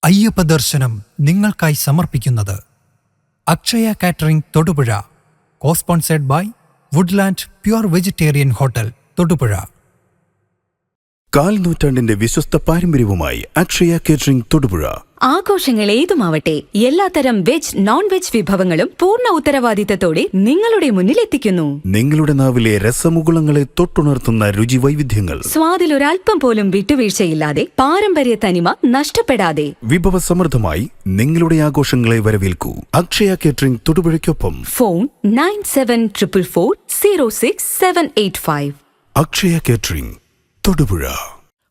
അയ്യപ്പ ദർശനം നിങ്ങൾക്കായി സമർപ്പിക്കുന്നത് Akshaya catering Thodupuzha, cosponsored by Woodland pure vegetarian hotel Thodupuzha. കാൽനൂറ്റാണ്ടിന്റെ വിശ്വസ്ത പാരമ്പര്യവുമായി അക്ഷയ കേറ്ററിംഗ് തൊടുപുഴ. ആഘോഷങ്ങൾ ഏതുമാവട്ടെ, എല്ലാത്തരം വെജ് നോൺ വെജ് വിഭവങ്ങളും പൂർണ്ണ ഉത്തരവാദിത്തത്തോടെ നിങ്ങളുടെ മുന്നിലെത്തിക്കുന്നു. നിങ്ങളുടെ നാവിലെ രസമുകുളങ്ങളെ തൊട്ടുണർത്തുന്ന രുചി വൈവിധ്യങ്ങൾ, സ്വാദിൽ ഒരൽപ്പം പോലും വിട്ടുവീഴ്ചയില്ലാതെ, പാരമ്പര്യ തനിമ നഷ്ടപ്പെടാതെ വിഭവസമൃദ്ധമായി നിങ്ങളുടെ ആഘോഷങ്ങളെ വരവേൽക്കൂ. അക്ഷയ കേറ്ററിംഗ് തൊടുപുഴയ്ക്കൊപ്പം ഫോൺ 9744406785. അക്ഷയ കേറ്ററിംഗ് തൊടുപുഴ.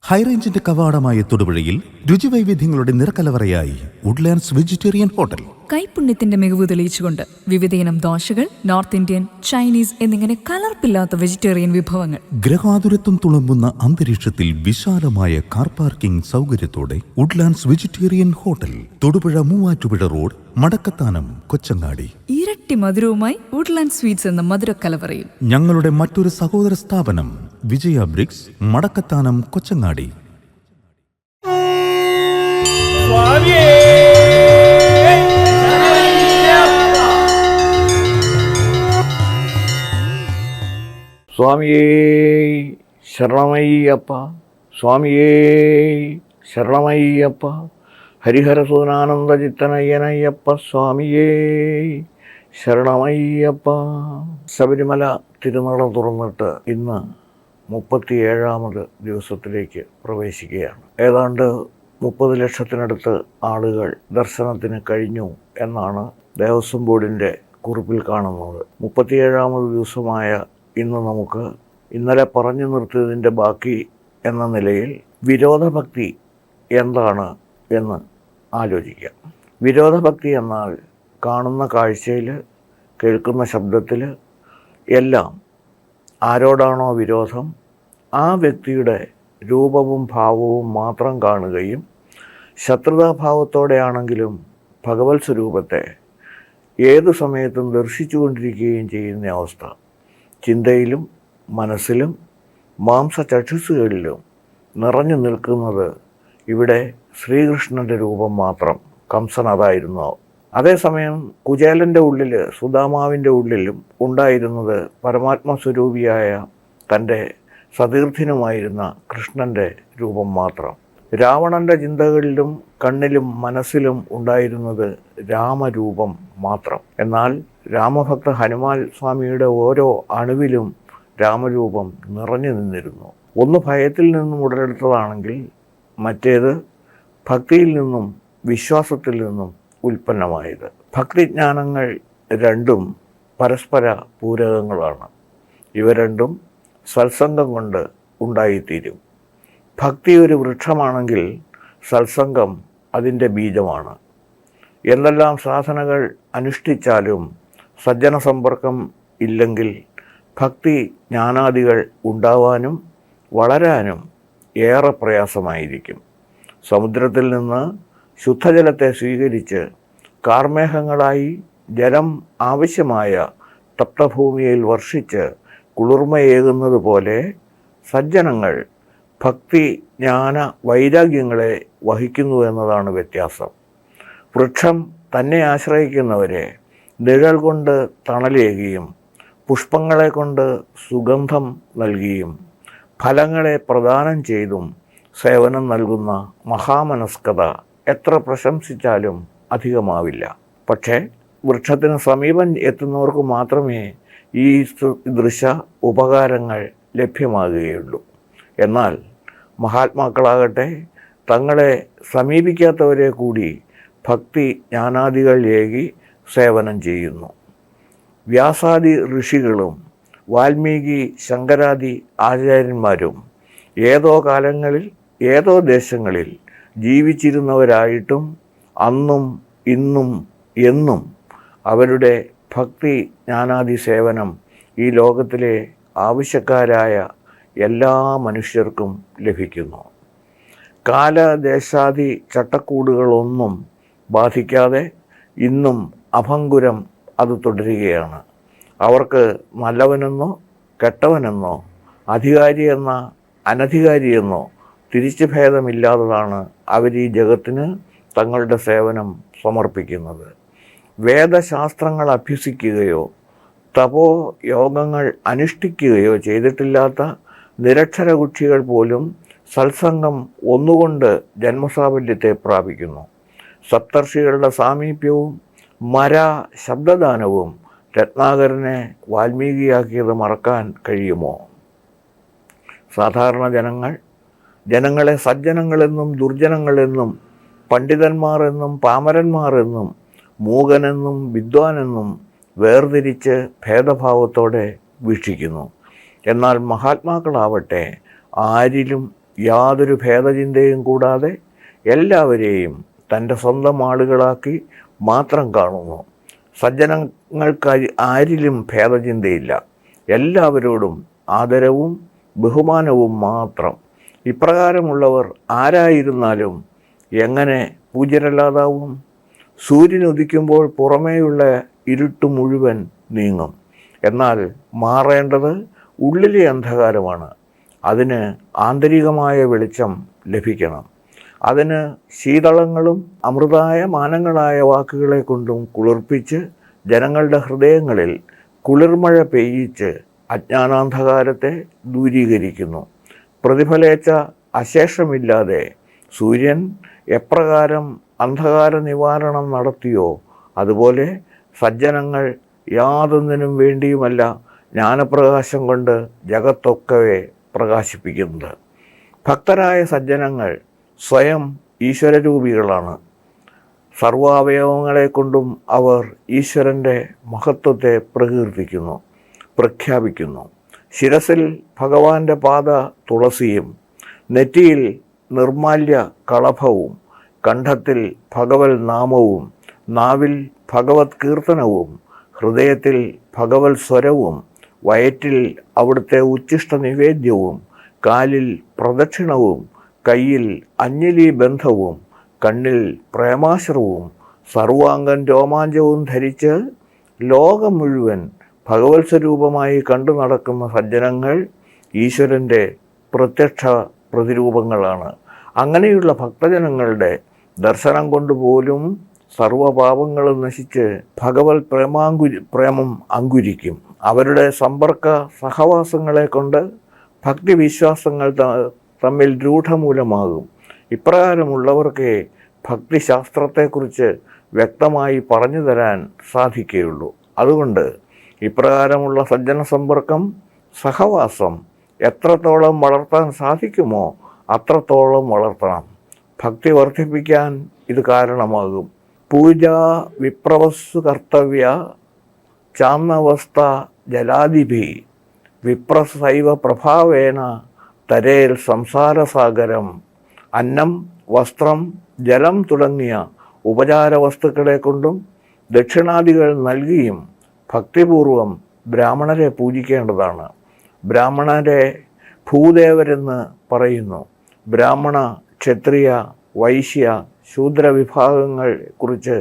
ഹൈറേഞ്ചിന്റെ കവാടമായ തൊടുപുഴയിൽ രുചിവൈവിധ്യങ്ങളുടെ നിറക്കലവറയായി വുഡ്ലാൻഡ്സ് വെജിറ്റേറിയൻ ഹോട്ടൽ. കൈപുണ്യത്തിന്റെ മികവ് തെളിയിച്ചുകൊണ്ട് വിവിധയിനം ദോശകൾ, നോർത്ത് ഇന്ത്യൻ, ചൈനീസ് എന്നിങ്ങനെ കലർപ്പില്ലാത്ത വെജിറ്റേറിയൻ വിഭവങ്ങൾ. ഗ്രഹാതുരത്വം തുളുമ്പുന്ന അന്തരീക്ഷത്തിൽ വിശാലമായ കാർ പാർക്കിംഗ് സൗകര്യത്തോടെ Woodlands vegetarian hotel, Thodupuzha Muvattupuzha road, Madakkathanam, Kochangadi. ഇരട്ടി മധുരവുമായി വുഡ്ലാൻഡ് സ്വീറ്റ്സ് എന്ന മധുരക്കലവറയിൽ. ഞങ്ങളുടെ മറ്റൊരു സഹോദര സ്ഥാപനം വിജയ ബ്രിക്സ്, മടക്കത്താനം, കൊച്ചങ്ങാടി. സ്വാമിയേ ശരണമയ്യപ്പ, സ്വാമിയേ ശരണമയ്യപ്പ, ഹരിഹരസൂനാനന്ദചിത്തനയ്യനയ്യപ്പ, സ്വാമിയേ ശരണമയ്യപ്പ. ശബരിമല തിരുനട തുറന്നിട്ട് ഇന്ന് 37ാമത് ദിവസത്തിലേക്ക് പ്രവേശിക്കുകയാണ്. ഏതാണ്ട് 30 ലക്ഷത്തിനടുത്ത് ആളുകൾ ദർശനത്തിന് കഴിഞ്ഞു എന്നാണ് ദേവസ്വം ബോർഡിൻ്റെ കുറിപ്പിൽ കാണുന്നത്. 37ാമത് ദിവസമായ ഇന്ന് നമുക്ക് ഇന്നലെ പറഞ്ഞു നിർത്തിയതിൻ്റെ ബാക്കി എന്ന നിലയിൽ വിരോധഭക്തി എന്താണ് എന്ന് ആലോചിക്കാം. വിരോധഭക്തി എന്നാൽ കാണുന്ന കാഴ്ചയിൽ, കേൾക്കുന്ന ശബ്ദത്തിൽ എല്ലാം ആരോടാണോ വിരോധം ആ വ്യക്തിയുടെ രൂപവും ഭാവവും മാത്രം കാണുകയും ശത്രുതാഭാവത്തോടെയാണെങ്കിലും ഭഗവത് സ്വരൂപത്തെ ഏതു സമയത്തും ദർശിച്ചുകൊണ്ടിരിക്കുകയും ചെയ്യുന്ന അവസ്ഥ. ചിന്തയിലും മനസ്സിലും മാംസചക്ഷുസുകളിലും നിറഞ്ഞു നിൽക്കുന്നത് ഇവിടെ ശ്രീകൃഷ്ണൻ്റെ രൂപം മാത്രം. കംസൻ അതായിരുന്നു. അതേസമയം കുചേലൻ്റെ ഉള്ളിൽ, സുദാമാവിൻ്റെ ഉള്ളിലും ഉണ്ടായിരുന്നത് പരമാത്മസ്വരൂപിയായ തൻ്റെ സതീർത്ഥ്യനുമായിരുന്ന കൃഷ്ണൻ്റെ രൂപം മാത്രം. രാവണൻ്റെ ചിന്തകളിലും കണ്ണിലും മനസ്സിലും ഉണ്ടായിരുന്നത് രാമരൂപം മാത്രം. എന്നാൽ രാമഭക്ത ഹനുമാൻ സ്വാമിയുടെ ഓരോ അണുവിലും രാമരൂപം നിറഞ്ഞു നിന്നിരുന്നു. ഒന്ന് ഭയത്തിൽ നിന്നും ഉടലെടുത്തതാണെങ്കിൽ മറ്റേത് ഭക്തിയിൽ നിന്നും വിശ്വാസത്തിൽ നിന്നും ഉൽപ്പന്നമായത്. ഭക്തിജ്ഞാനങ്ങൾ രണ്ടും പരസ്പര പൂരകങ്ങളാണ്. ഇവ രണ്ടും സത്സംഗം കൊണ്ട് ഉണ്ടായിത്തീരും. ഭക്തി ഒരു വൃക്ഷമാണെങ്കിൽ സത്സംഗം അതിൻ്റെ ബീജമാണ്. എന്തെല്ലാം സാധനകൾ അനുഷ്ഠിച്ചാലും സജ്ജന സമ്പർക്കം ഇല്ലെങ്കിൽ ഭക്തി ജ്ഞാനാദികൾ ഉണ്ടാവാനും വളരാനും ഏറെ പ്രയാസമായിരിക്കും. സമുദ്രത്തിൽ നിന്ന് ശുദ്ധജലത്തെ സ്വീകരിച്ച് കാർമേഘങ്ങളായി ജലം ആവശ്യമായ തപ്തഭൂമിയിൽ വർഷിച്ച് കുളിർമയേകുന്നത് പോലെ സജ്ജനങ്ങൾ ഭക്തി ജ്ഞാന വൈരാഗ്യങ്ങളെ വഹിക്കുന്നു എന്നതാണ് വ്യത്യാസം. വൃക്ഷം തന്നെ ആശ്രയിക്കുന്നവരെ നിഴൽ കൊണ്ട് തണലേകിയും പുഷ്പങ്ങളെ കൊണ്ട് സുഗന്ധം നൽകിയും ഫലങ്ങളെ പ്രദാനം ചെയ്തും സേവനം നൽകുന്ന മഹാമനസ്കത എത്ര പ്രശംസിച്ചാലും അധികമാവില്ല. പക്ഷേ വൃക്ഷത്തിന് സമീപം എത്തുന്നവർക്ക് മാത്രമേ ഈ ദൃശ്യ ഉപകാരങ്ങൾ ലഭ്യമാകുകയുള്ളൂ. എന്നാൽ മഹാത്മാക്കളാകട്ടെ തങ്ങളെ സമീപിക്കാത്തവരെ കൂടി ഭക്തി ജ്ഞാനാദികൾ ഏകി സേവനം ചെയ്യുന്നു. വ്യാസാദി ഋഷികളും വാൽമീകി ശങ്കരാദി ആചാര്യന്മാരും ഏതോ കാലങ്ങളിൽ ഏതോ ദേശങ്ങളിൽ ജീവിച്ചിരുന്നവരായിട്ടും അന്നും ഇന്നും എന്നും അവരുടെ ഭക്തി ജ്ഞാനാദി സേവനം ഈ ലോകത്തിലെ ആവശ്യക്കാരായ എല്ലാ മനുഷ്യർക്കും ലഭിക്കുന്നു. കാലദേശാദി ചട്ടക്കൂടുകളൊന്നും ബാധിക്കാതെ ഇന്നും അഭംഗുരം അത് തുടരുകയാണ്. അവർക്ക് നല്ലവനെന്നോ കെട്ടവനെന്നോ അധികാരിയെന്ന അനധികാരിയെന്നോ തിരിച്ചു ഭേദമില്ലാത്തതാണ് അവർ ഈ ജഗത്തിന് തങ്ങളുടെ സേവനം സമർപ്പിക്കുന്നത്. വേദശാസ്ത്രങ്ങൾ അഭ്യസിക്കുകയോ തപോ യോഗങ്ങൾ അനുഷ്ഠിക്കുകയോ ചെയ്തിട്ടില്ലാത്ത നിരക്ഷരകുക്ഷികൾ പോലും സത്സംഗം ഒന്നുകൊണ്ട് ജന്മസാഫല്യത്തെ പ്രാപിക്കുന്നു. സപ്തർഷികളുടെ സാമീപ്യവും ശബ്ദദാനവും രത്നാകരനെ വാൽമീകിയാക്കിയത് മറക്കാൻ കഴിയുമോ? സാധാരണ ജനങ്ങളെ സജ്ജനങ്ങളെന്നും ദുർജനങ്ങളെന്നും പണ്ഡിതന്മാർ എന്നും പാമരന്മാർ എന്നും മൂകനെന്നും വിദ്വാനെന്നും വേർതിരിച്ച് ഭേദഭാവത്തോടെ വീക്ഷിക്കുന്നു. എന്നാൽ മഹാത്മാക്കളാവട്ടെ ആരിലും യാതൊരു ഭേദചിന്തയും കൂടാതെ എല്ലാവരെയും തൻ്റെ സ്വന്തം ആളുകളാക്കി മാത്രം കാണുന്നു. സജ്ജനങ്ങൾക്ക് ആരിലും ഭേദചിന്തയില്ല. എല്ലാവരോടും ആദരവും ബഹുമാനവും മാത്രം. ഇപ്രകാരമുള്ളവർ ആരായിരുന്നാലും എങ്ങനെ പൂജ്യരല്ലാതാവും? സൂര്യൻ ഉദിക്കുമ്പോൾ പുറമേയുള്ള ഇരുട്ട് മുഴുവൻ നീങ്ങും. എന്നാൽ മാറേണ്ടത് ഉള്ളിലെ അന്ധകാരമാണ്. അതിന് ആന്തരികമായ വെളിച്ചം ലഭിക്കണം. അതിന് ശീതളങ്ങളും അമൃതായ മാനങ്ങളായ വാക്കുകളെ കൊണ്ടും കുളിർപ്പിച്ച് ജനങ്ങളുടെ ഹൃദയങ്ങളിൽ കുളിർമഴ പെയ്യിച്ച് അജ്ഞാനാന്ധകാരത്തെ ദൂരീകരിക്കുന്നു. പ്രതിഫലേച്ഛ അശേഷമില്ലാതെ സൂര്യൻ എപ്രകാരം അന്ധകാര നിവാരണം നടത്തിയോ അതുപോലെ സജ്ജനങ്ങൾ യാതൊന്നിനും വേണ്ടിയുമല്ല ജ്ഞാനപ്രകാശം കൊണ്ട് ജഗത്തൊക്കവെ പ്രകാശിപ്പിക്കുന്നത്. ഭക്തരായ സജ്ജനങ്ങൾ സ്വയം ഈശ്വരരൂപികളാണ്. സർവാവയവങ്ങളെ കൊണ്ടും അവർ ഈശ്വരൻ്റെ മഹത്വത്തെ പ്രഖ്യാപിക്കുന്നു. ശിരസിൽ ഭഗവാന്റെ പാദ തുളസിയും നെറ്റിയിൽ നിർമാല്യ കളഭവും കണ്ഠത്തിൽ ഭഗവത് നാമവും നാവിൽ ഭഗവത് കീർത്തനവും ഹൃദയത്തിൽ ഭഗവത് സ്വരവും വയറ്റിൽ അവിടുത്തെ ഉച്ഛിഷ്ട നിവേദ്യവും കാലിൽ പ്രദക്ഷിണവും കയ്യിൽ അഞ്ജലി ബന്ധവും കണ്ണിൽ പ്രേമാശ്രവും സർവാംഗം രോമാഞ്ചവും ധരിച്ച് ലോകം മുഴുവൻ ഭഗവത് സ്വരൂപമായി കണ്ടു നടക്കുന്ന സജ്ജനങ്ങൾ ഈശ്വരൻ്റെ പ്രത്യക്ഷ പ്രതിരൂപങ്ങളാണ്. അങ്ങനെയുള്ള ഭക്തജനങ്ങളുടെ ദർശനം കൊണ്ടുപോലും സർവപാപങ്ങളും നശിച്ച് ഭഗവത് പ്രേമം അങ്കുരിക്കും. അവരുടെ സമ്പർക്ക സഹവാസങ്ങളെ കൊണ്ട് ഭക്തിവിശ്വാസങ്ങൾ തമ്മിൽ രൂഢമൂലമാകും. ഇപ്രകാരമുള്ളവർക്ക് ഭക്തിശാസ്ത്രത്തെക്കുറിച്ച് വ്യക്തമായി പറഞ്ഞു തരാൻ സാധിക്കുകയുള്ളൂ. അതുകൊണ്ട് ഇപ്രകാരമുള്ള സജ്ജന സമ്പർക്കം സഹവാസം എത്രത്തോളം വളർത്താൻ സാധിക്കുമോ അത്രത്തോളം വളർത്തണം. ഭക്തി വർദ്ധിപ്പിക്കാൻ ഇത് കാരണമാകും. പൂജ വിപ്രവസ്സു കർത്തവ്യ ചാന്നവസ്ഥ ജലാദിഭി വിപ്രസൈവ പ്രഭാവേന തരേൽ സംസാരസാഗരം. അന്നം വസ്ത്രം ജലം തുടങ്ങിയ ഉപചാര വസ്തുക്കളെ കൊണ്ടും ദക്ഷിണാദികൾ നൽകിയും ഭക്തിപൂർവം ബ്രാഹ്മണരെ പൂജിക്കേണ്ടതാണ്. ബ്രാഹ്മണരെ ഭൂദേവരെന്ന് പറയുന്നു. ബ്രാഹ്മണ ക്ഷത്രിയ വൈശ്യ ശൂദ്ര വിഭാഗങ്ങളെ കുറിച്ച്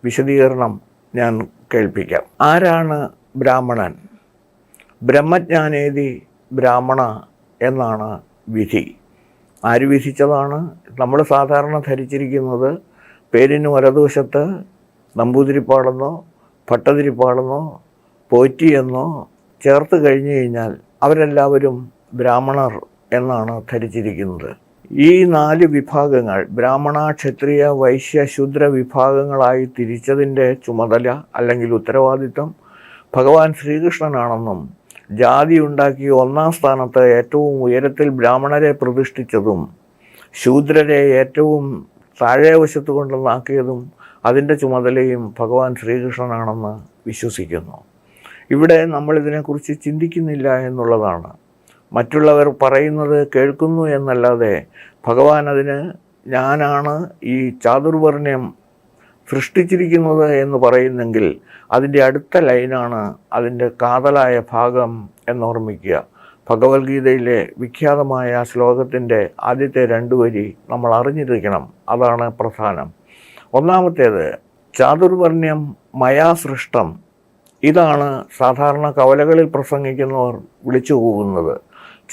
വിശദീകരണം ഞാൻ കേൾപ്പിക്കാം. ആരാണ് ബ്രാഹ്മണൻ? ബ്രഹ്മജ്ഞാനേതി ബ്രാഹ്മണ എന്നാണ് വിധി. ആര് വിധിച്ചതാണ്? നമ്മൾ സാധാരണ ധരിച്ചിരിക്കുന്നത് പേരിന് വലതുവശത്ത് നമ്പൂതിരിപ്പാടെന്നോ ഭട്ടതിരിപ്പാടെന്നോ പോറ്റിയെന്നോ ചേർത്ത് കഴിഞ്ഞു കഴിഞ്ഞാൽ അവരെല്ലാവരും ബ്രാഹ്മണർ എന്നാണ് ധരിച്ചിരിക്കുന്നത്. ഈ 4 വിഭാഗങ്ങൾ ബ്രാഹ്മണ ക്ഷത്രിയ വൈശ്യ ശൂദ്ര വിഭാഗങ്ങളായി തിരിച്ചതിൻ്റെ ചുമതല അല്ലെങ്കിൽ ഉത്തരവാദിത്വം ഭഗവാൻ ശ്രീകൃഷ്ണനാണെന്നും ജാതി ഉണ്ടാക്കി 1-ാം സ്ഥാനത്ത് ഏറ്റവും ഉയരത്തിൽ ബ്രാഹ്മണരെ പ്രതിഷ്ഠിച്ചതും ശൂദ്രരെ ഏറ്റവും താഴെ വശത്ത് കൊണ്ടുവന്നാക്കിയതും അതിൻ്റെ ചുമതലയും ഭഗവാൻ ശ്രീകൃഷ്ണനാണെന്ന് വിശ്വസിക്കുന്നു. ഇവിടെ നമ്മളിതിനെക്കുറിച്ച് ചിന്തിക്കുന്നില്ല എന്നുള്ളതാണ്. മറ്റുള്ളവർ പറയുന്നത് കേൾക്കുന്നു എന്നല്ലാതെ ഭഗവാൻ അതിന് ഞാനാണ് ഈ ചാതുർവർണ്ണ്യം സൃഷ്ടിച്ചിരിക്കുന്നത് എന്ന് പറയുന്നെങ്കിൽ അതിൻ്റെ അടുത്ത ലൈനാണ് അതിൻ്റെ കാതലായ ഭാഗം എന്നോർമ്മിക്കുക. ഭഗവത്ഗീതയിലെ വിഖ്യാതമായ ശ്ലോകത്തിൻ്റെ ആദ്യത്തെ 2 വരി നമ്മൾ അറിഞ്ഞിരിക്കണം. അതാണ് പ്രധാനം. ഒന്നാമത്തേത് ചാതുർവർണ്ണ്യം മയാ സൃഷ്ടം. ഇതാണ് സാധാരണ കവലകളിൽ പ്രസംഗിക്കുന്നവർ വിളിച്ചു പോകുന്നത്.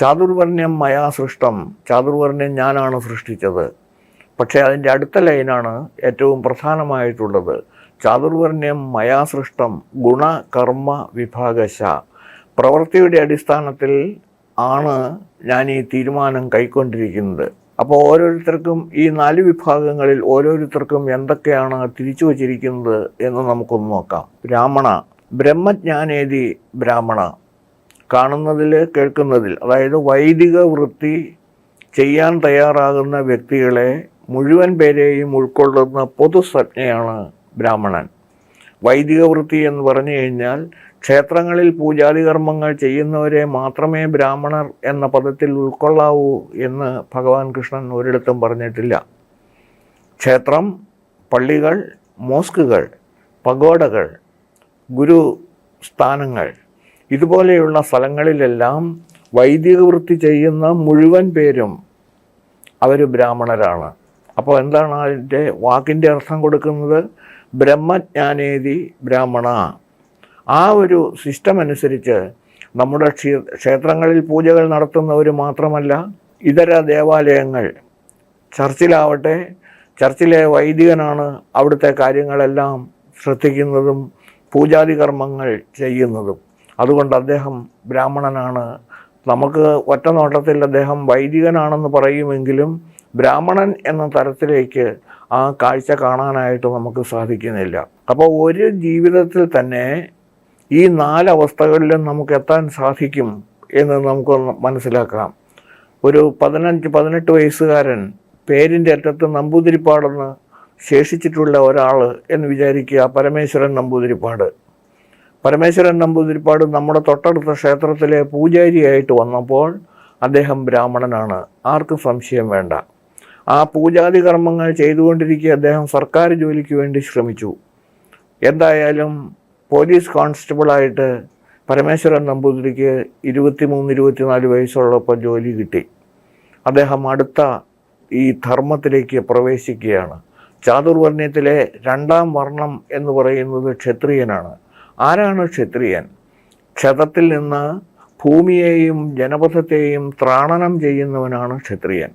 ചാതുർവർണ്ണ്യം മയാ സൃഷ്ടം, ചാതുർവർണ്ണ്യം ഞാനാണ് സൃഷ്ടിച്ചത്. പക്ഷേ അതിൻ്റെ അടുത്ത ലൈനാണ് ഏറ്റവും പ്രധാനമായിട്ടുള്ളത്. ചാതുർവർണ്ണ്യം മയാ സൃഷ്ടം ഗുണ കർമ്മ വിഭാഗശ. പ്രവൃത്തിയുടെ അടിസ്ഥാനത്തിൽ ആണ് ഞാൻ ഈ തീരുമാനം കൈക്കൊണ്ടിരിക്കുന്നത്. അപ്പോൾ ഓരോരുത്തർക്കും ഈ 4 വിഭാഗങ്ങളിൽ ഓരോരുത്തർക്കും എന്തൊക്കെയാണ് തിരിച്ചു വച്ചിരിക്കുന്നത് എന്ന് നമുക്കൊന്ന് നോക്കാം. ബ്രാഹ്മണ, ബ്രഹ്മജ്ഞാനേതി ബ്രാഹ്മണ, കാണുന്നതിൽ കേൾക്കുന്നതിൽ, അതായത് വൈദിക വൃത്തി ചെയ്യാൻ തയ്യാറാകുന്ന വ്യക്തികളെ മുഴുവൻ പേരെയും ഉൾക്കൊള്ളുന്ന പൊതുസജ്ഞയാണ് ബ്രാഹ്മണൻ. വൈദിക വൃത്തി എന്ന് പറഞ്ഞു കഴിഞ്ഞാൽ ക്ഷേത്രങ്ങളിൽ പൂജാതി കർമ്മങ്ങൾ ചെയ്യുന്നവരെ മാത്രമേ ബ്രാഹ്മണർ എന്ന പദത്തിൽ ഉൾക്കൊള്ളാവൂ എന്ന് ഭഗവാൻ കൃഷ്ണൻ ഒരിടത്തും പറഞ്ഞിട്ടില്ല. ക്ഷേത്രം, പള്ളികൾ, മോസ്കുകൾ, പഗോഡകൾ, ഗുരു സ്ഥാനങ്ങൾ, ഇതുപോലെയുള്ള സ്ഥലങ്ങളിലെല്ലാം വൈദിക വൃത്തി ചെയ്യുന്ന മുഴുവൻ പേരും അവർ ബ്രാഹ്മണരാണ്. അപ്പോൾ എന്താണ് അതിൻ്റെ വാക്കിൻ്റെ അർത്ഥം കൊടുക്കുന്നത്? ബ്രഹ്മജ്ഞാനേതി ബ്രാഹ്മണ. ആ ഒരു സിസ്റ്റം അനുസരിച്ച് നമ്മുടെ ക്ഷേത്രങ്ങളിൽ പൂജകൾ നടത്തുന്നവർ മാത്രമല്ല, ഇതര ദേവാലയങ്ങൾ, ചർച്ചിലാവട്ടെ, ചർച്ചിലെ വൈദികനാണ് അവിടുത്തെ കാര്യങ്ങളെല്ലാം ശ്രദ്ധിക്കുന്നതും പൂജാതി കർമ്മങ്ങൾ ചെയ്യുന്നതും. അതുകൊണ്ട് അദ്ദേഹം ബ്രാഹ്മണനാണ്. നമുക്ക് ഒറ്റ നോട്ടത്തിൽ അദ്ദേഹം വൈദികനാണെന്ന് പറയുമെങ്കിലും ബ്രാഹ്മണൻ എന്ന തരത്തിലേക്ക് ആ കാഴ്ച കാണാനായിട്ട് നമുക്ക് സാധിക്കുന്നില്ല. അപ്പോൾ ഒരു ജീവിതത്തിൽ തന്നെ ഈ 4 അവസ്ഥകളിലും നമുക്ക് എത്താൻ സാധിക്കും എന്ന് നമുക്ക് മനസ്സിലാക്കാം. ഒരു 15-18 വയസ്സുകാരൻ പേരിൻ്റെ അറ്റത്ത് നമ്പൂതിരിപ്പാടെന്ന് ശേഷിച്ചിട്ടുള്ള ഒരാൾ എന്ന് വിചാരിക്കുക, പരമേശ്വരൻ നമ്പൂതിരിപ്പാട്. പരമേശ്വരൻ നമ്പൂതിരിപ്പാട് നമ്മുടെ തൊട്ടടുത്ത ക്ഷേത്രത്തിലെ പൂജാരിയായിട്ട് വന്നപ്പോൾ അദ്ദേഹം ബ്രാഹ്മണനാണ്, ആർക്കും സംശയം വേണ്ട. ആ പൂജാതി കർമ്മങ്ങൾ ചെയ്തുകൊണ്ടിരിക്കെ അദ്ദേഹം സർക്കാർ ജോലിക്ക് വേണ്ടി ശ്രമിച്ചു. എന്തായാലും പോലീസ് കോൺസ്റ്റബിളായിട്ട് പരമേശ്വരൻ നമ്പൂതിരിക്ക് 23-24 വയസ്സുള്ളപ്പോൾ ജോലി കിട്ടി. അദ്ദേഹം അടുത്ത ഈ ധർമ്മത്തിലേക്ക് പ്രവേശിക്കുകയാണ്. ചാതുർവർണ്ണ്യത്തിലെ 2ാം വർണ്ണം എന്ന് പറയുന്നത് ക്ഷത്രിയനാണ്. ആരാണ് ക്ഷത്രിയൻ? ക്ഷതത്തിൽ നിന്ന് ഭൂമിയെയും ജനപഥത്തെയും ത്രാണനം ചെയ്യുന്നവനാണ് ക്ഷത്രിയൻ.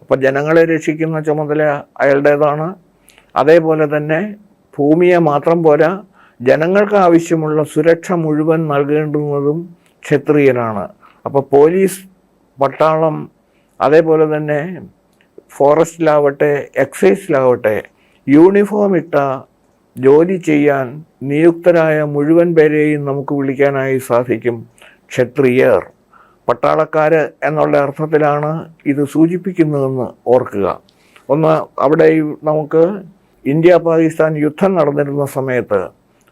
അപ്പോൾ ജനങ്ങളെ രക്ഷിക്കുന്ന ചുമതല അയാളുടേതാണ്. അതേപോലെ തന്നെ ഭൂമിയെ മാത്രം പോരാ, ജനങ്ങൾക്ക് ആവശ്യമുള്ള സുരക്ഷ മുഴുവൻ നൽകേണ്ടുന്നതും ക്ഷത്രിയനാണ്. അപ്പോൾ പോലീസ്, പട്ടാളം, അതേപോലെ തന്നെ ഫോറസ്റ്റിലാവട്ടെ, എക്സൈസിലാവട്ടെ, യൂണിഫോം ഇട്ട ജോലി ചെയ്യാൻ നിയുക്തരായ മുഴുവൻ പേരെയും നമുക്ക് വിളിക്കാനായി സാധിക്കും ക്ഷത്രിയർ. പട്ടാളക്കാർ എന്നുള്ള അർത്ഥത്തിലാണ് ഇത് സൂചിപ്പിക്കുന്നതെന്ന് ഓർക്കുക. ഒന്ന്, അവിടെ നമുക്ക് ഇന്ത്യ പാകിസ്ഥാൻ യുദ്ധം നടന്നിരുന്ന സമയത്ത്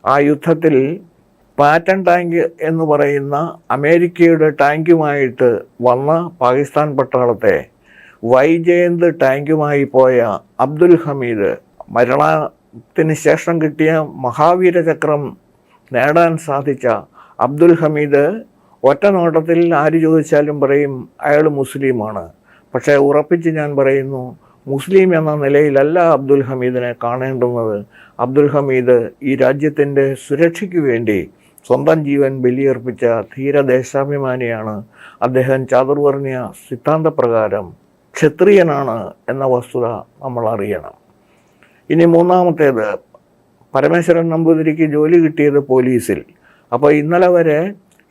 ആ യുദ്ധത്തിൽ പാറ്റൺ ടാങ്ക് എന്ന് പറയുന്ന അമേരിക്കയുടെ ടാങ്കുമായിട്ട് വന്ന പാകിസ്ഥാൻ പട്ടാളത്തെ വൈജയന്ത് ടാങ്കുമായി പോയ അബ്ദുൽ ഹമീദ്, മരണത്തിന് ശേഷം കിട്ടിയ മഹാവീര ചക്രം നേടാൻ സാധിച്ച അബ്ദുൽ ഹമീദ് ഒറ്റ നോട്ടത്തിൽ ആര് ചോദിച്ചാലും പറയും അയാൾ മുസ്ലിമാണ്. പക്ഷേ ഉറപ്പിച്ച് ഞാൻ പറയുന്നു, മുസ്ലിം എന്ന നിലയിലല്ല അബ്ദുൽ ഹമീദിനെ കാണേണ്ടുന്നത്. അബ്ദുൽ ഹമീദ് ഈ രാജ്യത്തിൻ്റെ സുരക്ഷയ്ക്ക് വേണ്ടി സ്വന്തം ജീവൻ ബലിയർപ്പിച്ച ധീരദേശാഭിമാനിയാണ്. അദ്ദേഹം ചാതുർവർണ്ണ്യ സിദ്ധാന്തപ്രകാരം ക്ഷത്രിയനാണ് എന്ന വസ്തുത നമ്മൾ അറിയണം. ഇനി 3ാമത്തേത്, പരമേശ്വരൻ നമ്പൂതിരിക്ക് ജോലി കിട്ടിയത് പോലീസിൽ. അപ്പോൾ ഇന്നലെ വരെ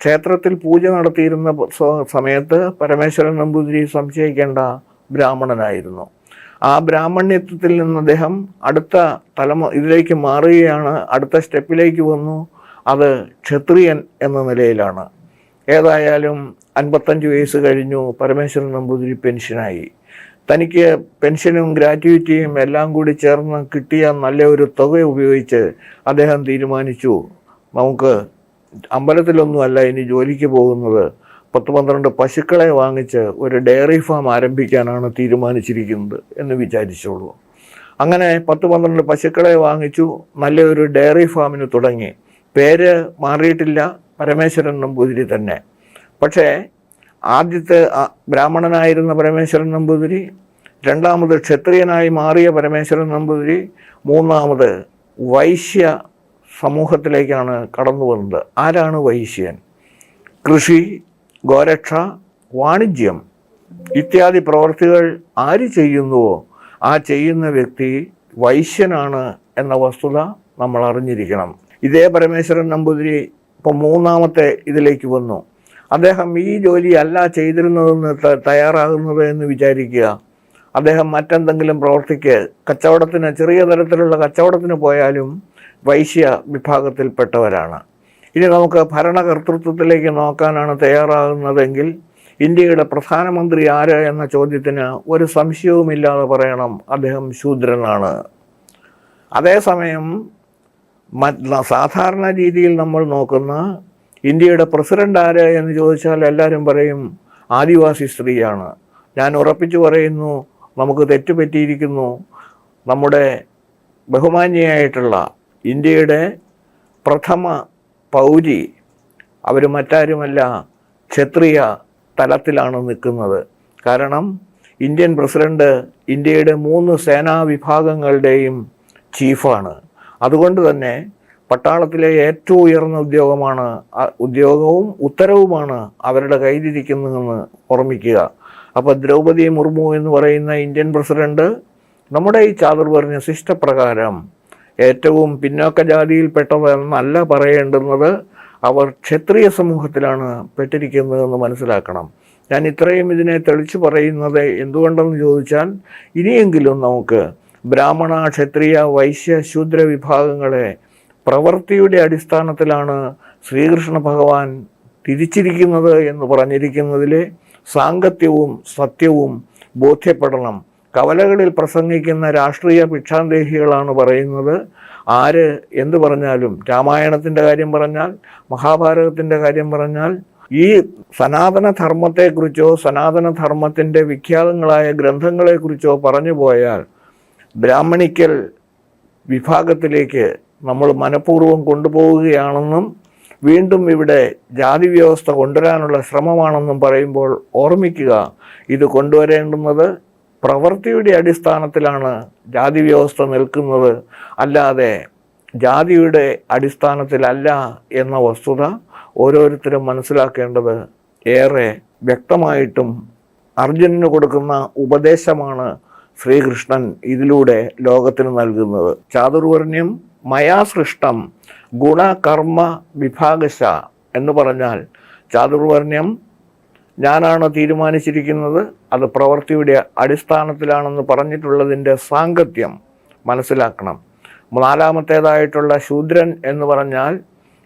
ക്ഷേത്രത്തിൽ പൂജ നടത്തിയിരുന്ന സമയത്ത് പരമേശ്വരൻ നമ്പൂതിരി സംശയിക്കേണ്ട ബ്രാഹ്മണനായിരുന്നു. ആ ബ്രാഹ്മണ്യത്വത്തിൽ നിന്ന് അദ്ദേഹം അടുത്ത ഇതിലേക്ക് മാറുകയാണ്, അടുത്ത സ്റ്റെപ്പിലേക്ക് വന്നു. അത് ക്ഷത്രിയൻ എന്ന നിലയിലാണ്. ഏതായാലും 55 വയസ്സ് കഴിഞ്ഞു, പരമേശ്വരൻ നമ്പൂതിരി പെൻഷനായി. തനിക്ക് പെൻഷനും ഗ്രാറ്റുവിറ്റിയും എല്ലാം കൂടി ചേർന്ന് കിട്ടിയ നല്ല ഒരു തുക ഉപയോഗിച്ച് അദ്ദേഹം തീരുമാനിച്ചു, നമുക്ക് അമ്പലത്തിലൊന്നുമല്ല ഇനി ജോലിക്ക് പോകുന്നത്, 10-12 പശുക്കളെ വാങ്ങിച്ച് ഒരു ഡയറി ഫാം ആരംഭിക്കാനാണ് തീരുമാനിച്ചിരിക്കുന്നത് എന്ന് വിചാരിച്ചോളൂ. അങ്ങനെ 10-12 പശുക്കളെ വാങ്ങിച്ചു, നല്ലൊരു ഡയറി ഫാമിന് തുടങ്ങി. പേര് മാറിയിട്ടില്ല, പരമേശ്വരൻ നമ്പൂതിരി തന്നെ. പക്ഷേ ആദ്യത്തെ ബ്രാഹ്മണനായിരുന്ന പരമേശ്വരൻ നമ്പൂതിരി, 2ാമത് ക്ഷത്രിയനായി മാറിയ പരമേശ്വരൻ നമ്പൂതിരി, 3ാമത് വൈശ്യ സമൂഹത്തിലേക്കാണ് കടന്നു വന്നത്. ആരാണ് വൈശ്യൻ? കൃഷി, ഗോരക്ഷ, വാണിജ്യം ഇത്യാദി പ്രവർത്തികൾ ആര് ചെയ്യുന്നുവോ ആ ചെയ്യുന്ന വ്യക്തി വൈശ്യനാണ് എന്ന വസ്തുത നമ്മൾ അറിഞ്ഞിരിക്കണം. ഇതേ പരമേശ്വരൻ നമ്പൂതിരി ഇപ്പം മൂന്നാമത്തെ ഇതിലേക്ക് വന്നു. അദ്ദേഹം ഈ ജോലി അല്ല ചെയ്തിരുന്നതെന്ന് തയ്യാറാകുന്നത് എന്ന് വിചാരിക്കുക. അദ്ദേഹം മറ്റെന്തെങ്കിലും പ്രവർത്തിക്ക് കച്ചവടത്തിന്, ചെറിയ തരത്തിലുള്ള കച്ചവടത്തിന് പോയാലും വൈശ്യ വിഭാഗത്തിൽപ്പെട്ടവരാണ്. ഇനി നമുക്ക് ഭരണകർത്തൃത്വത്തിലേക്ക് നോക്കാനാണ് തയ്യാറാകുന്നതെങ്കിൽ ഇന്ത്യയുടെ പ്രധാനമന്ത്രി ആര് എന്ന ചോദ്യത്തിന് ഒരു സംശയവുമില്ലാതെ പറയണം, അദ്ദേഹം ശൂദ്രനാണ്. അതേസമയം സാധാരണ രീതിയിൽ നമ്മൾ നോക്കുന്ന ഇന്ത്യയുടെ പ്രസിഡന്റ് ആര് എന്ന് ചോദിച്ചാൽ എല്ലാവരും പറയും ആദിവാസി സ്ത്രീയാണ്. ഞാൻ ഉറപ്പിച്ചു പറയുന്നു, നമുക്ക് തെറ്റുപറ്റിയിരിക്കുന്നു. നമ്മുടെ ബഹുമാന്യയായിട്ടുള്ള ഇന്ത്യയുടെ പ്രഥമ പൗരി അവർ മറ്റാരുമല്ല, ക്ഷത്രിയ തലത്തിലാണ് നിൽക്കുന്നത്. കാരണം ഇന്ത്യൻ പ്രസിഡന്റ് ഇന്ത്യയുടെ 3 സേനാ വിഭാഗങ്ങളുടെയും ചീഫാണ്. അതുകൊണ്ട് തന്നെ പട്ടാളത്തിലെ ഏറ്റവും ഉയർന്ന ഉദ്യോഗവും ഉത്തരവുമാണ് അവരുടെ കയ്യിലിരിക്കുന്നതെന്ന് ഓർമ്മിക്കുക. അപ്പോൾ ദ്രൗപദി മുർമു എന്ന് പറയുന്ന ഇന്ത്യൻ പ്രസിഡന്റ് നമ്മുടെ ഈ ചാതുർവർണ്ണ ശിഷ്ടപ്രകാരം ഏറ്റവും പിന്നോക്ക ജാതിയിൽപ്പെട്ടതെന്നല്ല പറയേണ്ടുന്നത്, അവർ ക്ഷത്രിയ സമൂഹത്തിലാണ് പെട്ടിരിക്കുന്നതെന്ന് മനസ്സിലാക്കണം. ഞാൻ ഇത്രയും ഇതിനെ തെളിച്ചു പറയുന്നത് എന്തുകൊണ്ടെന്ന് ചോദിച്ചാൽ, ഇനിയെങ്കിലും നമുക്ക് ബ്രാഹ്മണ, ക്ഷത്രിയ, വൈശ്യ, ശൂദ്ര വിഭാഗങ്ങളെ പ്രവൃത്തിയുടെ അടിസ്ഥാനത്തിലാണ് ശ്രീകൃഷ്ണ ഭഗവാൻ തിരിച്ചിരിക്കുന്നത് എന്ന് പറഞ്ഞിരിക്കുന്നതിലെ സാങ്കത്യവും സത്യവും ബോധ്യപ്പെടണം. കവലകളിൽ പ്രസംഗിക്കുന്ന രാഷ്ട്രീയ ഭിക്ഷാന്തേഹികളാണ് പറയുന്നത്, ആര് എന്ത് പറഞ്ഞാലും, രാമായണത്തിൻ്റെ കാര്യം പറഞ്ഞാൽ, മഹാഭാരതത്തിൻ്റെ കാര്യം പറഞ്ഞാൽ, ഈ സനാതനധർമ്മത്തെക്കുറിച്ചോ സനാതനധർമ്മത്തിൻ്റെ വിഖ്യാതങ്ങളായ ഗ്രന്ഥങ്ങളെക്കുറിച്ചോ പറഞ്ഞു പോയാൽ ബ്രാഹ്മണിക്കൽ വിഭാഗത്തിലേക്ക് നമ്മൾ മനഃപൂർവ്വം കൊണ്ടുപോവുകയാണെന്നും വീണ്ടും ഇവിടെ ജാതി വ്യവസ്ഥ കൊണ്ടുവരാനുള്ള ശ്രമമാണെന്നും പറയുമ്പോൾ ഓർമ്മിക്കുക, ഇത് കൊണ്ടുവരേണ്ടുന്നത് പ്രവൃത്തിയുടെ അടിസ്ഥാനത്തിലാണ് ജാതി വ്യവസ്ഥ നിൽക്കുന്നത്, അല്ലാതെ ജാതിയുടെ അടിസ്ഥാനത്തിലല്ല എന്ന വസ്തുത ഓരോരുത്തരും മനസ്സിലാക്കേണ്ടത് ഏറെ വ്യക്തമായിട്ടും അർജുനന് കൊടുക്കുന്ന ഉപദേശമാണ് ശ്രീകൃഷ്ണൻ ഇതിലൂടെ ലോകത്തിന് നൽകുന്നത്. ചാതുർവർണ്ണ്യം മയാ സൃഷ്ടം ഗുണകർമ്മ വിഭാഗശ എന്ന് പറഞ്ഞാൽ ചാതുർവർണ്ണ്യം ഞാനാണ് തീരുമാനിച്ചിരിക്കുന്നത്, അത് പ്രവൃത്തിയുടെ അടിസ്ഥാനത്തിലാണെന്ന് പറഞ്ഞിട്ടുള്ളതിൻ്റെ സാങ്കത്യം മനസ്സിലാക്കണം. 4-ാമത്തേതായിട്ടുള്ള ശൂദ്രൻ എന്ന് പറഞ്ഞാൽ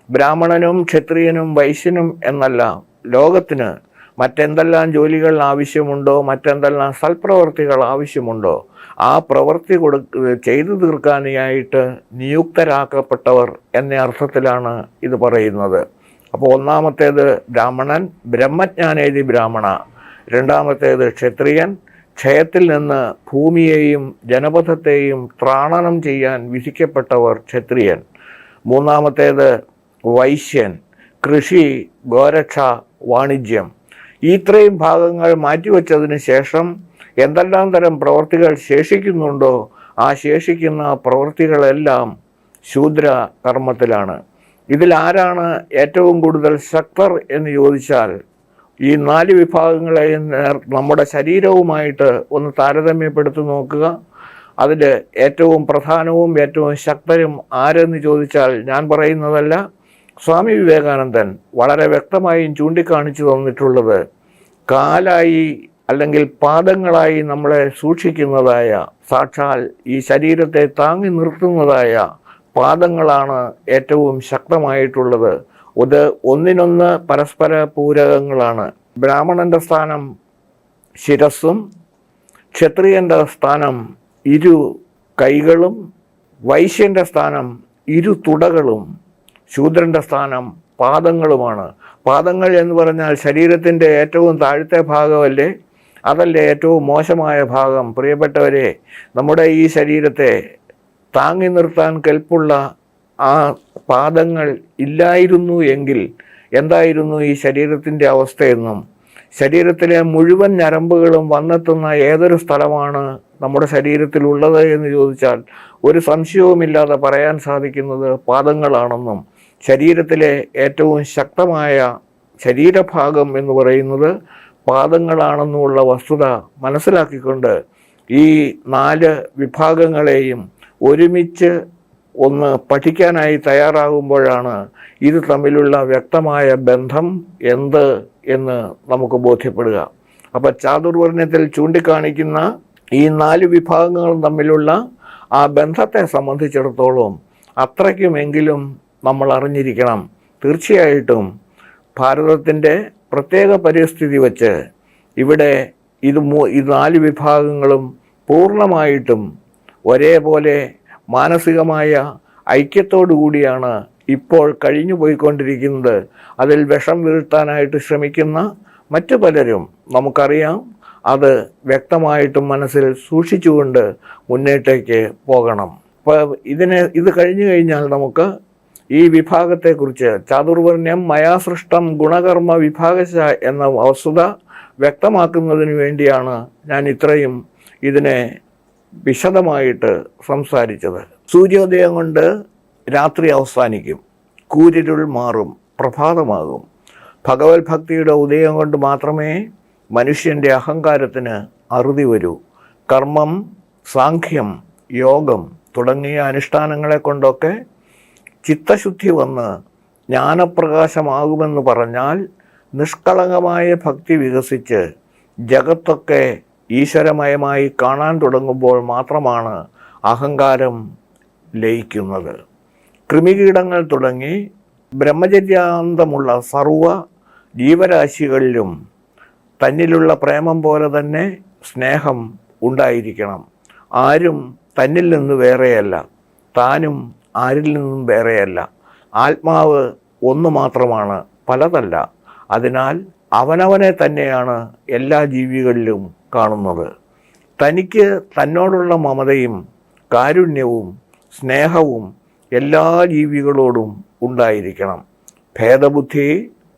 ബ്രാഹ്മണനും ക്ഷത്രിയനും വൈശ്യനും എന്നല്ല, ലോകത്തിന് മറ്റെന്തെല്ലാം ജോലികൾ ആവശ്യമുണ്ടോ, മറ്റെന്തെല്ലാം സൽപ്രവർത്തികൾ ആവശ്യമുണ്ടോ, ആ പ്രവൃത്തി ചെയ്തു തീർക്കാനായിട്ട് നിയുക്തരാക്കപ്പെട്ടവർ എന്ന അർത്ഥത്തിലാണ് ഇത് പറയുന്നത്. അപ്പോൾ ഒന്നാമത്തേത് ബ്രാഹ്മണൻ, ബ്രഹ്മജ്ഞാനേതി ബ്രാഹ്മണ. രണ്ടാമത്തേത് ക്ഷത്രിയൻ, ക്ഷയത്തിൽ നിന്ന് ഭൂമിയെയും ജനപഥത്തെയും ത്രാണനം ചെയ്യാൻ വിധിക്കപ്പെട്ടവർ ക്ഷത്രിയൻ. മൂന്നാമത്തേത് വൈശ്യൻ, കൃഷി, ഗോരക്ഷ, വാണിജ്യം. ഇത്രയും ഭാഗങ്ങൾ മാറ്റിവെച്ചതിന് ശേഷം എന്തെല്ലാം തരം പ്രവൃത്തികൾ ശേഷിക്കുന്നുണ്ടോ ആ ശേഷിക്കുന്ന പ്രവൃത്തികളെല്ലാം ശൂദ്ര കർമ്മത്തിലാണ്. ഇതിലാരാണ് ഏറ്റവും കൂടുതൽ ശക്തർ എന്ന് ചോദിച്ചാൽ ഈ 4 വിഭാഗങ്ങളെയും നമ്മുടെ ശരീരവുമായിട്ട് ഒന്ന് താരതമ്യപ്പെടുത്തി നോക്കുക. അതിൽ ഏറ്റവും പ്രധാനവും ഏറ്റവും ശക്തരും ആരെന്ന് ചോദിച്ചാൽ ഞാൻ പറയുന്നതല്ല, സ്വാമി വിവേകാനന്ദൻ വളരെ വ്യക്തമായും ചൂണ്ടിക്കാണിച്ചു തന്നിട്ടുള്ളത് കാലായി അല്ലെങ്കിൽ പാദങ്ങളായി നമ്മളെ സൂക്ഷിക്കുന്നതായ, സാക്ഷാൽ ഈ ശരീരത്തെ താങ്ങി നിർത്തുന്നതായ പാദങ്ങളാണ് ഏറ്റവും ശക്തമായിട്ടുള്ളത്. ഇത് ഒന്നിനൊന്ന് പരസ്പര പൂരകങ്ങളാണ്. ബ്രാഹ്മണന്റെ സ്ഥാനം ശിരസ്സും ക്ഷത്രിയന്റെ സ്ഥാനം 2 കൈകളും വൈശ്യന്റെ സ്ഥാനം 2 തുടകളും ശൂദ്രന്റെ സ്ഥാനം പാദങ്ങളുമാണ്. പാദങ്ങൾ എന്ന് പറഞ്ഞാൽ ശരീരത്തിൻ്റെ ഏറ്റവും താഴത്തെ ഭാഗമല്ലേ, അതല്ലേ ഏറ്റവും മോശമായ ഭാഗം. പ്രിയപ്പെട്ടവരെ, നമ്മുടെ ഈ ശരീരത്തെ താങ്ങി നിർത്താൻ കെൽപ്പുള്ള ആ പാദങ്ങൾ ഇല്ലായിരുന്നു എങ്കിൽ എന്തായിരുന്നു ഈ ശരീരത്തിൻ്റെ അവസ്ഥയെന്നും, ശരീരത്തിലെ മുഴുവൻ ഞരമ്പുകളും വന്നെത്തുന്ന ഏതൊരു സ്ഥലമാണ് നമ്മുടെ ശരീരത്തിലുള്ളത് എന്ന് ചോദിച്ചാൽ ഒരു സംശയവുമില്ലാതെ പറയാൻ സാധിക്കുന്നത് പാദങ്ങളാണെന്നും, ശരീരത്തിലെ ഏറ്റവും ശക്തമായ ശരീരഭാഗം എന്ന് പറയുന്നത് പാദങ്ങളാണെന്നുമുള്ള വസ്തുത മനസ്സിലാക്കിക്കൊണ്ട് ഈ 4 വിഭാഗങ്ങളെയും ഒരുമിച്ച് ഒന്ന് പഠിക്കാനായി തയ്യാറാകുമ്പോഴാണ് ഇത് തമ്മിലുള്ള വ്യക്തമായ ബന്ധം എന്ത് എന്ന് നമുക്ക് ബോധ്യപ്പെടുക. അപ്പോൾ ചാതുർവർണ്ണയത്തിൽ ചൂണ്ടിക്കാണിക്കുന്ന ഈ 4 വിഭാഗങ്ങളും തമ്മിലുള്ള ആ ബന്ധത്തെ സംബന്ധിച്ചിടത്തോളം അത്രയ്ക്കുമെങ്കിലും നമ്മൾ അറിഞ്ഞിരിക്കണം. തീർച്ചയായിട്ടും ഭാരതത്തിൻ്റെ പ്രത്യേക പരിസ്ഥിതി വച്ച് ഇവിടെ ഈ 4 വിഭാഗങ്ങളും പൂർണ്ണമായിട്ടും ഒരേപോലെ മാനസികമായ ഐക്യത്തോടു കൂടിയാണ് ഇപ്പോൾ കഴിഞ്ഞു പോയിക്കൊണ്ടിരിക്കുന്നത്. അതിൽ വിഷം വീഴ്ത്താനായിട്ട് ശ്രമിക്കുന്ന മറ്റു പലരും നമുക്കറിയാം. അത് വ്യക്തമായിട്ടും മനസ്സിൽ സൂക്ഷിച്ചുകൊണ്ട് മുന്നേറ്റേക്ക് പോകണം. അപ്പോൾ ഇത് കഴിഞ്ഞു കഴിഞ്ഞാൽ നമുക്ക് ഈ വിഭാഗത്തെക്കുറിച്ച് ചാതുർവർണ്ണ്യം മയാസൃഷ്ടം ഗുണകർമ്മ വിഭാഗശ എന്ന വസ്തുത വ്യക്തമാക്കുന്നതിന് വേണ്ടിയാണ് ഞാൻ ഇത്രയും ഇതിനെ വിശദമായിട്ട് സംസാരിച്ചത്. സൂര്യോദയം കൊണ്ട് രാത്രി അവസാനിക്കും, കൂരിരുൾ മാറും, പ്രഭാതമാകും. ഭഗവത് ഭക്തിയുടെ ഉദയം കൊണ്ട് മാത്രമേ മനുഷ്യൻ്റെ അഹങ്കാരത്തിന് അറുതി വരൂ. കർമ്മം, സാഖ്യം, യോഗം തുടങ്ങിയ അനുഷ്ഠാനങ്ങളെ കൊണ്ടൊക്കെ ചിത്തശുദ്ധി വന്ന് ജ്ഞാനപ്രകാശമാകുമെന്ന് പറഞ്ഞാൽ നിഷ്കളങ്കമായ ഭക്തി വികസിച്ച് ജഗത്തൊക്കെ ഈശ്വരമയമായി കാണാൻ തുടങ്ങുമ്പോൾ മാത്രമാണ് അഹങ്കാരം ലയിക്കുന്നത്. കൃമികീടങ്ങൾ തുടങ്ങി ബ്രഹ്മചര്യാന്തമുള്ള സർവ ജീവരാശികളിലും തന്നിലുള്ള പ്രേമം പോലെ തന്നെ സ്നേഹം ഉണ്ടായിരിക്കണം. ആരും തന്നിൽ നിന്ന് വേറെയല്ല, താനും ആരിൽ നിന്നും വേറെയല്ല. ആത്മാവ് ഒന്ന് മാത്രമാണ്, പലതല്ല. അതിനാൽ അവനവനെ തന്നെയാണ് എല്ലാ ജീവികളിലും കാണുന്നത്. തനിക്ക് തന്നോടുള്ള മമതയും കാരുണ്യവും സ്നേഹവും എല്ലാ ജീവികളോടും ഉണ്ടായിരിക്കണം. ഭേദബുദ്ധി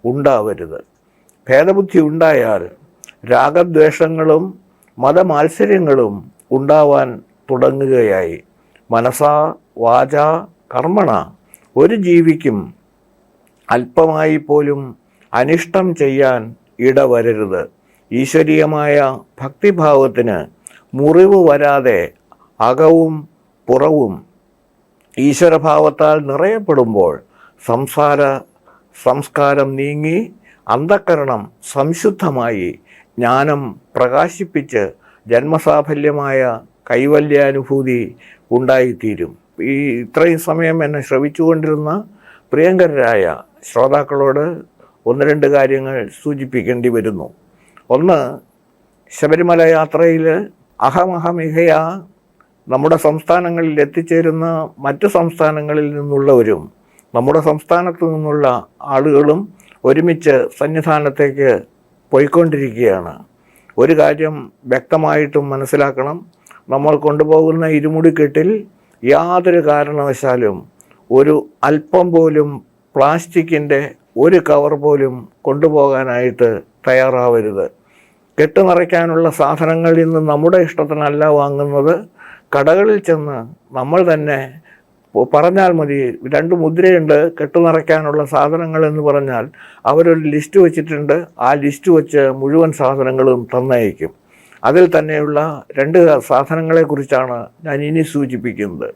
ഉണ്ടാവരുത്. ഭേദബുദ്ധി ഉണ്ടായാൽ രാഗദ്വേഷങ്ങളും മതമാത്സര്യങ്ങളും ഉണ്ടാവാൻ തുടങ്ങുകയായി. മനസാ വാച കർമ്മണ ഒരു ജീവിക്കും അല്പമായി പോലും അനിഷ്ടം ചെയ്യാൻ ഇടവരരുത്. ഈശ്വരീയമായ ഭക്തിഭാവത്തിന് മുറിവ് വരാതെ അകവും പുറവും ഈശ്വരഭാവത്താൽ നിറയപ്പെടുമ്പോൾ സംസ്കാരം നീങ്ങി അന്ധക്കരണം സംശുദ്ധമായി ജ്ഞാനം പ്രകാശിപ്പിച്ച് ജന്മസാഫല്യമായ കൈവല്യാനുഭൂതി ഉണ്ടായിത്തീരും. ഇത്രയും സമയം എന്നെ ശ്രവിച്ചുകൊണ്ടിരുന്ന പ്രിയങ്കരായ ശ്രോതാക്കളോട് 1-2 കാര്യങ്ങൾ സൂചിപ്പിക്കേണ്ടി വരുന്നു. ഒന്ന്, ശബരിമല യാത്രയിൽ അഹമഹമിഹയ നമ്മുടെ സംസ്ഥാനങ്ങളിൽ എത്തിച്ചേരുന്ന മറ്റു സംസ്ഥാനങ്ങളിൽ നിന്നുള്ളവരും നമ്മുടെ സംസ്ഥാനത്തു നിന്നുള്ള ആളുകളും ഒരുമിച്ച് സന്നിധാനത്തേക്ക് പോയിക്കൊണ്ടിരിക്കുകയാണ്. ഒരു കാര്യം വ്യക്തമായിട്ടും മനസ്സിലാക്കണം. നമ്മൾ കൊണ്ടുപോകുന്ന ഇരുമുടിക്കെട്ടിൽ യാതൊരു കാരണവശാലും ഒരു അല്പം പോലും പ്ലാസ്റ്റിക്കിൻ്റെ ഒരു കവർ പോലും കൊണ്ടുപോകാനായിട്ട് തയ്യാറാവരുത്. കെട്ട് നിറയ്ക്കാനുള്ള സാധനങ്ങളിൽ നിന്ന് നമ്മുടെ ഇഷ്ടത്തിനല്ല വാങ്ങുന്നത്. കടകളിൽ ചെന്ന് നമ്മൾ തന്നെ പറഞ്ഞാൽ മതി, 2 മുദ്രയുണ്ട് കെട്ട് നിറയ്ക്കാനുള്ള സാധനങ്ങൾ എന്ന് പറഞ്ഞാൽ അവരൊരു ലിസ്റ്റ് വച്ചിട്ടുണ്ട്. ആ ലിസ്റ്റ് വെച്ച് മുഴുവൻ സാധനങ്ങളും തന്നയക്കും. അതിൽ തന്നെയുള്ള 2 സാധനങ്ങളെക്കുറിച്ചാണ് ഞാൻ ഇനി സൂചിപ്പിക്കുന്നത്.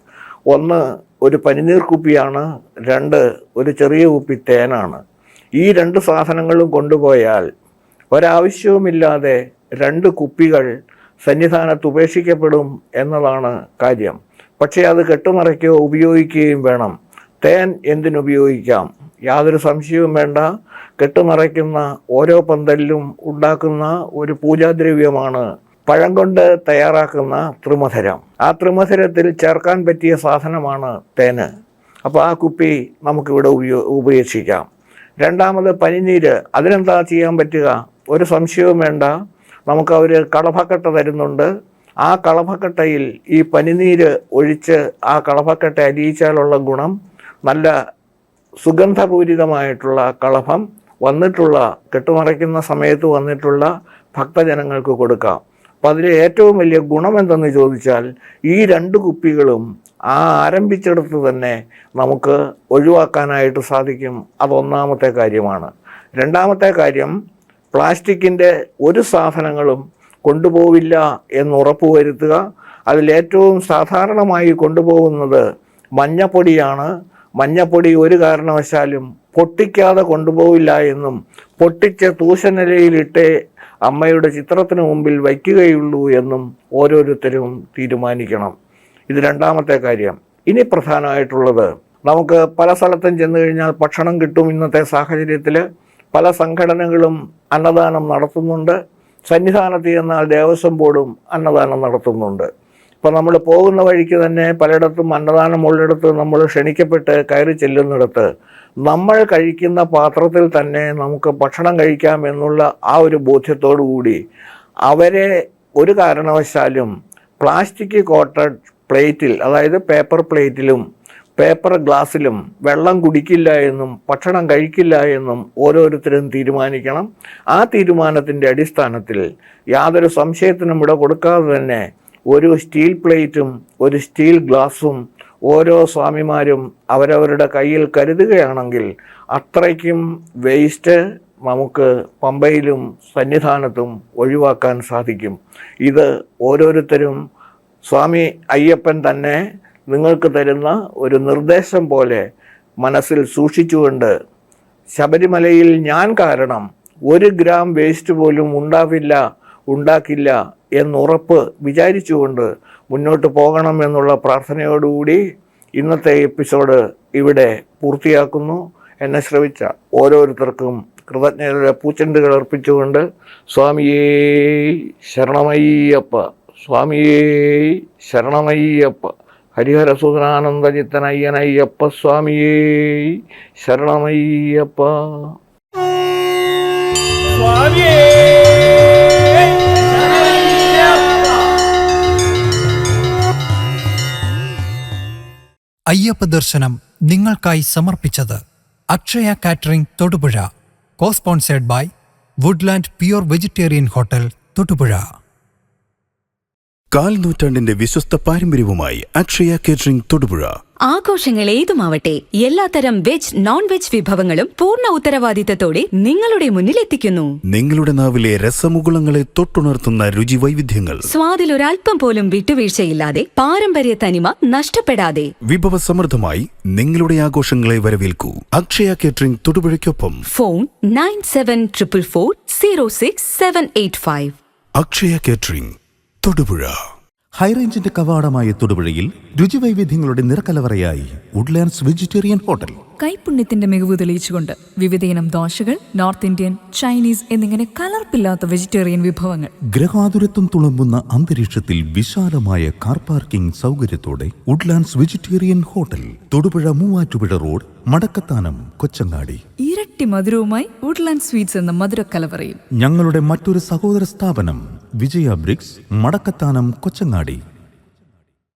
ഒന്ന് ഒരു പനിനീർ കുപ്പിയാണ്, 2 ഒരു ചെറിയ കുപ്പി തേനാണ്. ഈ 2 സാധനങ്ങളും കൊണ്ടുപോയാൽ ഒരാവശ്യവുമില്ലാതെ 2 കുപ്പികൾ സന്നിധാനത്ത് ഉപേക്ഷിക്കപ്പെടും എന്നതാണ് കാര്യം. പക്ഷേ അത് കെട്ടുനിറയ്ക്കുകയോ ഉപയോഗിക്കുകയും വേണം. തേൻ എന്തിനുപയോഗിക്കാം? യാതൊരു സംശയവും വേണ്ട. കെട്ടുനിറയ്ക്കുന്ന ഓരോ പന്തലിലും ഉണ്ടാക്കുന്ന ഒരു പൂജാദ്രവ്യമാണ് പഴം കൊണ്ട് തയ്യാറാക്കുന്ന ത്രിമധുരം. ആ ത്രിമധുരത്തിൽ ചേർക്കാൻ പറ്റിയ സാധനമാണ് തേന്. അപ്പോൾ ആ കുപ്പി നമുക്കിവിടെ ഉപേക്ഷിക്കാം. രണ്ടാമത് പനിനീര്. അതിനെന്താ ചെയ്യാൻ പറ്റുക? ഒരു സംശയവും വേണ്ട. നമുക്ക് അവർ കളഭക്കട്ട തരുന്നുണ്ട്. ആ കളഭക്കട്ടയിൽ ഈ പനിനീര് ഒഴിച്ച് ആ കളഭക്കട്ട അലിയിച്ചാലുള്ള ഗുണം നല്ല സുഗന്ധപൂരിതമായിട്ടുള്ള കളഭം വന്നിട്ടുള്ള കെട്ടുമറയ്ക്കുന്ന സമയത്ത് വന്നിട്ടുള്ള ഭക്തജനങ്ങൾക്ക് കൊടുക്കാം. അപ്പം അതിൽ ഏറ്റവും വലിയ ഗുണം എന്തെന്ന് ചോദിച്ചാൽ ഈ 2 കുപ്പികളും ആ ആരംഭിച്ചിടത്ത് തന്നെ നമുക്ക് ഒഴിവാക്കാനായിട്ട് സാധിക്കും. അതൊന്നാമത്തെ കാര്യമാണ്. രണ്ടാമത്തെ കാര്യം, പ്ലാസ്റ്റിക്കിൻ്റെ ഒരു സാധനങ്ങളും കൊണ്ടുപോവില്ല എന്ന് ഉറപ്പുവരുത്തുക. അതിലേറ്റവും സാധാരണമായി കൊണ്ടുപോകുന്നത് മഞ്ഞപ്പൊടിയാണ്. മഞ്ഞപ്പൊടി ഒരു കാരണവശാലും പൊട്ടിക്കാതെ കൊണ്ടുപോവില്ല എന്നും പൊട്ടിച്ച് തൂശനിലയിലിട്ട് അമ്മയുടെ ചിത്രത്തിന് മുമ്പിൽ വയ്ക്കുകയുള്ളൂ എന്നും ഓരോരുത്തരും തീരുമാനിക്കണം. ഇത് രണ്ടാമത്തെ കാര്യം. ഇനി പ്രധാനമായിട്ടുള്ളത്, നമുക്ക് പല സ്ഥലത്തും ചെന്ന് കഴിഞ്ഞാൽ ഭക്ഷണം കിട്ടും. ഇന്നത്തെ സാഹചര്യത്തിൽ പല സംഘടനകളും അന്നദാനം നടത്തുന്നുണ്ട്. സന്നിധാനത്ത് ചെന്നാൽ ദേവസ്വം ബോർഡും അന്നദാനം നടത്തുന്നുണ്ട്. ഇപ്പോൾ നമ്മൾ പോകുന്ന വഴിക്ക് തന്നെ പലയിടത്തും അന്നദാനം ഉള്ളിടത്ത് നമ്മൾ ക്ഷണിക്കപ്പെട്ട് കയറി ചെല്ലുന്നിടത്ത് നമ്മൾ കഴിക്കുന്ന പാത്രത്തിൽ തന്നെ നമുക്ക് ഭക്ഷണം കഴിക്കാം എന്നുള്ള ആ ഒരു ബോധ്യത്തോടു കൂടി അവരെ ഒരു കാരണവശാലും പ്ലാസ്റ്റിക് കോട്ടഡ് പ്ലേറ്റിൽ, അതായത് പേപ്പർ പ്ലേറ്റിലും പേപ്പർ ഗ്ലാസ്സിലും വെള്ളം കുടിക്കില്ല എന്നും ഭക്ഷണം കഴിക്കില്ല എന്നും ഓരോരുത്തരും തീരുമാനിക്കണം. ആ തീരുമാനത്തിൻ്റെ അടിസ്ഥാനത്തിൽ യാതൊരു സംശയത്തിനും ഇട കൊടുക്കാതെ തന്നെ ഒരു സ്റ്റീൽ പ്ലേറ്റും ഒരു സ്റ്റീൽ ഗ്ലാസും ഓരോ സ്വാമിമാരും അവരവരുടെ കയ്യിൽ കരുതുകയാണെങ്കിൽ അത്രയ്ക്കും വേസ്റ്റ് നമുക്ക് പമ്പയിലും സന്നിധാനത്തും ഒഴിവാക്കാൻ സാധിക്കും. ഇത് ഓരോരുത്തരും സ്വാമി അയ്യപ്പൻ തന്നെ നിങ്ങൾക്ക് തരുന്ന ഒരു നിർദ്ദേശം പോലെ മനസ്സിൽ സൂക്ഷിച്ചുകൊണ്ട് ശബരിമലയിൽ ഞാൻ കാരണം 1 ഗ്രാം വേസ്റ്റ് പോലും ഉണ്ടാക്കില്ല എന്നുറപ്പ് വിചാരിച്ചുകൊണ്ട് മുന്നോട്ട് പോകണം എന്നുള്ള പ്രാർത്ഥനയോടുകൂടി ഇന്നത്തെ എപ്പിസോഡ് ഇവിടെ പൂർത്തിയാക്കുന്നു. എന്നെ ശ്രവിച്ച ഓരോരുത്തർക്കും കൃതജ്ഞതയുടെ പൂച്ചെണ്ടുകൾ അർപ്പിച്ചുകൊണ്ട് സ്വാമിയേ ശരണമയ്യപ്പ, സ്വാമിയേ ശരണമയ്യപ്പ, ഹരിഹരസുതനാനന്ദചിത്തനയ്യനയ്യപ്പ സ്വാമിയേ ശരണമയ്യപ്പ. അയ്യപ്പ ദർശനം നിങ്ങൾക്കായി സമർപ്പിച്ചത് Akshaya catering Thodupuzha. Cosponsored by Woodland pure vegetarian hotel Thodupuzha. 4 നൂറ്റാണ്ടിന്റെ വിശ്വസ്ത പാരമ്പര്യവുമായി അക്ഷയ കേറ്ററിംഗ് തൊടുപുഴ. ആഘോഷങ്ങൾ ഏതുമാവട്ടെ എല്ലാത്തരം വെജ് നോൺ വെജ് വിഭവങ്ങളും പൂർണ്ണ ഉത്തരവാദിത്തത്തോടെ നിങ്ങളുടെ മുന്നിലെത്തിക്കുന്നു. നിങ്ങളുടെ നാവിലെ രസമുകുളങ്ങളെ തൊട്ടുണർത്തുന്ന രുചി വൈവിധ്യങ്ങൾ, സ്വാദിൽ ഒരൽപ്പം പോലും വിട്ടുവീഴ്ചയില്ലാതെ പാരമ്പര്യ തനിമ നഷ്ടപ്പെടാതെ വിഭവസമൃദ്ധമായി നിങ്ങളുടെ ആഘോഷങ്ങളെ വരവേൽക്കൂ. അക്ഷയ കേറ്ററിംഗ് തൊടുപുഴയ്ക്കൊപ്പം ഫോൺ 9744066785. അക്ഷയ കേറ്ററിംഗ് തൊടുപുഴ. ഹൈറേഞ്ചിന്റെ കവാടമായ തൊടുപുഴയിൽ രുചിവൈവിധ്യങ്ങളുടെ നിറക്കലവറയായി വുഡ്ലാൻഡ്സ് വെജിറ്റേറിയൻ ഹോട്ടൽ. കൈപുണ്യത്തിന്റെ മികവ് തെളിയിച്ചുകൊണ്ട് വിവിധയിനം ദോശകൾ, നോർത്ത് ഇന്ത്യൻ, ചൈനീസ് എന്നിങ്ങനെ കലർപ്പില്ലാത്ത വെജിറ്റേറിയൻ വിഭവങ്ങൾ. ഗ്രഹാതുരത്വം തുളുമ്പുന്ന അന്തരീക്ഷത്തിൽ വിശാലമായ കാർ പാർക്കിംഗ് സൗകര്യത്തോടെ Woodlands vegetarian hotel, Thodupuzha Muvattupuzha road, Madakkathanam, Kochangadi. ഇരട്ടി മധുരവുമായി വുഡ്ലാൻഡ് സ്വീറ്റ്സ് എന്ന മധുരക്കലവറയും. ഞങ്ങളുടെ മറ്റൊരു സഹോദര സ്ഥാപനം വിജയ ബ്രിക്സ്, മടക്കത്താനം, കൊച്ചങ്ങാടി.